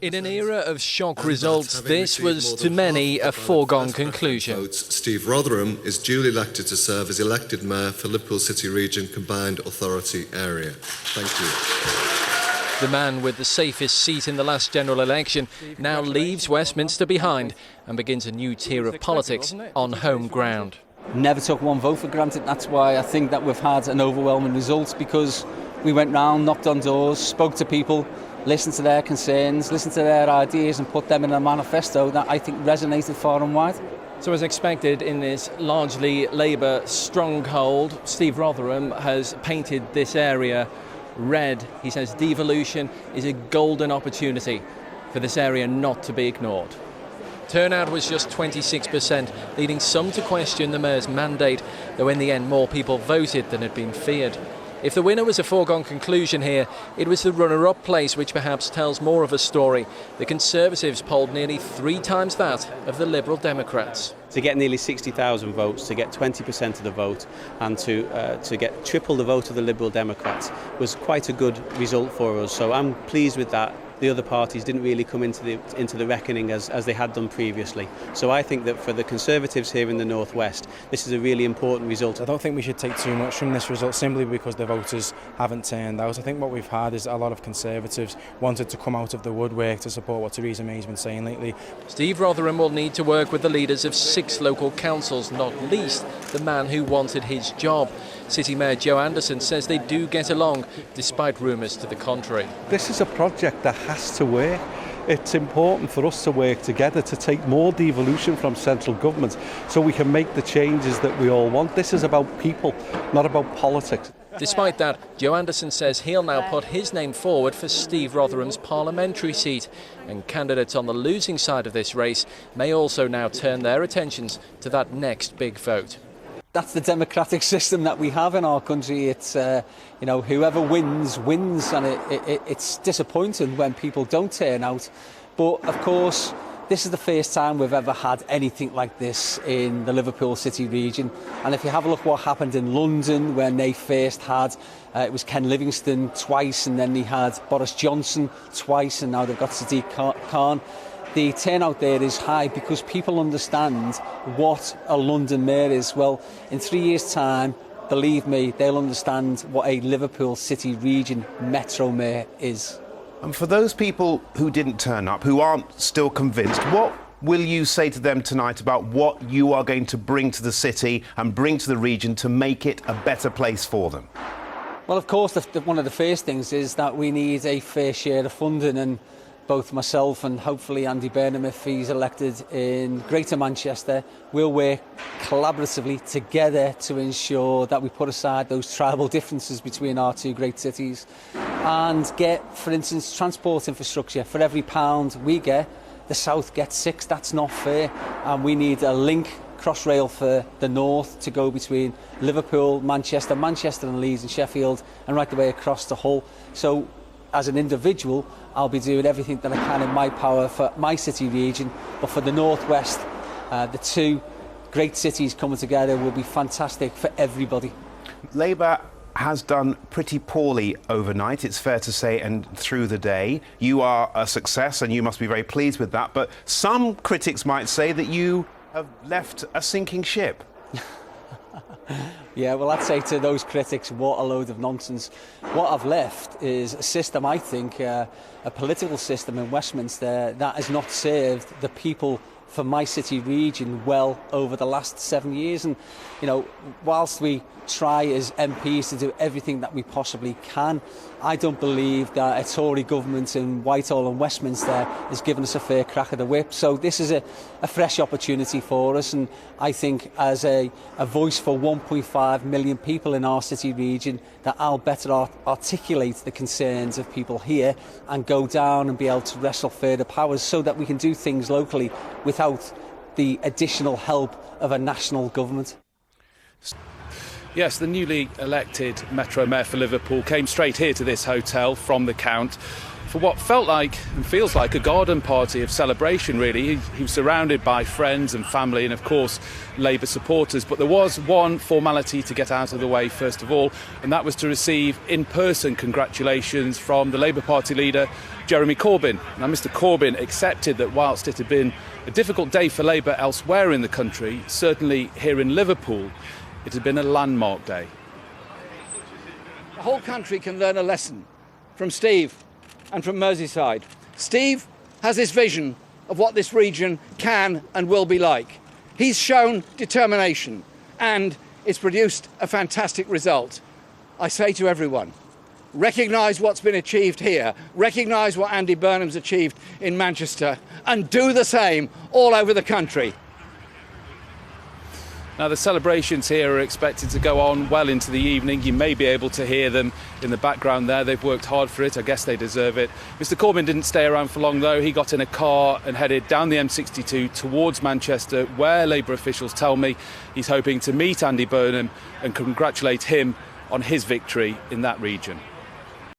In an era of shock results, this was to many a foregone conclusion. Steve Rotheram is duly elected to serve as elected mayor for Liverpool City Region Combined Authority Area. Thank you. The man with the safest seat in the last general election now leaves Westminster behind and begins a new tier of politics on home ground. Never took one vote for granted. That's why I think that we've had an overwhelming result, because we went round, knocked on doors, spoke to people, listened to their concerns, listened to their ideas and put them in a manifesto that I think resonated far and wide. So as expected in this largely Labour stronghold, Steve Rotheram has painted this area red. He says devolution is a golden opportunity for this area not to be ignored. Turnout was just 26%, leading some to question the mayor's mandate, though in the end more people voted than had been feared. If the winner was a foregone conclusion here, it was the runner-up place which perhaps tells more of a story. The Conservatives polled nearly 3 times that of the Liberal Democrats. To get nearly 60,000 votes, to get 20% of the vote, and to get triple the vote of the Liberal Democrats was quite a good result for us. So I'm pleased with that. The other parties didn't really come into the reckoning as they had done previously. So I think that for the Conservatives here in the North West, this is a really important result. I don't think we should take too much from this result simply because the voters haven't turned out. I think what we've had is a lot of Conservatives wanted to come out of the woodwork to support what Theresa May's been saying lately. Steve Rotheram will need to work with the leaders of 6 local councils, not least the man who wanted his job. City Mayor Joe Anderson says they do get along, despite rumours to the contrary. This is a project that has to work. It's important for us to work together to take more devolution from central government so we can make the changes that we all want. This is about people, not about politics. Despite that, Joe Anderson says he'll now put his name forward for Steve Rotheram's parliamentary seat, and candidates on the losing side of this race may also now turn their attentions to that next big vote. That's the democratic system that we have in our country. It's whoever wins, and it's disappointing when people don't turn out. But of course, this is the first time we've ever had anything like this in the Liverpool City region. And if you have a look what happened in London when they first had, it was Ken Livingstone twice, and then they had Boris Johnson twice, and now they've got Sadiq Khan. The turnout there is high because people understand what a London mayor is. Well, in 3 years' time, believe me, they'll understand what a Liverpool City Region Metro mayor is. And for those people who didn't turn up, who aren't still convinced, what will you say to them tonight about what you are going to bring to the city and bring to the region to make it a better place for them? Well, of course, one of the first things is that we need a fair share of funding, and both myself and hopefully Andy Burnham, if he's elected in Greater Manchester, will work collaboratively together to ensure that we put aside those tribal differences between our 2 great cities and get, for instance, transport infrastructure. For every pound we get, the South gets 6. That's not fair. And we need a link, crossrail for the North to go between Liverpool, Manchester and Leeds and Sheffield, and right the way across to Hull. So as an individual, I'll be doing everything that I can in my power for my city region, but for the North West, the 2 great cities coming together will be fantastic for everybody. Labour has done pretty poorly overnight, it's fair to say, and through the day. You are a success and you must be very pleased with that, but some critics might say that you have left a sinking ship. Yeah, well, I'd say to those critics, what a load of nonsense. What I've left is a system, I think, a political system in Westminster that has not served the people for my city region well over the last 7 years. And, whilst we try as MPs to do everything that we possibly can, I don't believe that a Tory government in Whitehall and Westminster has given us a fair crack of the whip. So this is a fresh opportunity for us, and I think as a voice for 1.5 million people in our city region, that I'll better articulate the concerns of people here and go down and be able to wrestle further powers so that we can do things locally without the additional help of a national government. Yes, the newly elected Metro Mayor for Liverpool came straight here to this hotel from the Count. for what felt like and feels like a garden party of celebration, really. He was surrounded by friends and family and, of course, Labour supporters. But there was one formality to get out of the way, first of all, and that was to receive in-person congratulations from the Labour Party leader, Jeremy Corbyn. Now, Mr Corbyn accepted that whilst it had been a difficult day for Labour elsewhere in the country, certainly here in Liverpool, it had been a landmark day. The whole country can learn a lesson from Steve and from Merseyside. Steve has this vision of what this region can and will be like. He's shown determination and it's produced a fantastic result. I say to everyone, recognise what's been achieved here, recognise what Andy Burnham's achieved in Manchester, and do the same all over the country. Now, the celebrations here are expected to go on well into the evening. You may be able to hear them in the background there. They've worked hard for it. I guess they deserve it. Mr Corbyn didn't stay around for long, though. He got in a car and headed down the M62 towards Manchester, where Labour officials tell me he's hoping to meet Andy Burnham and congratulate him on his victory in that region.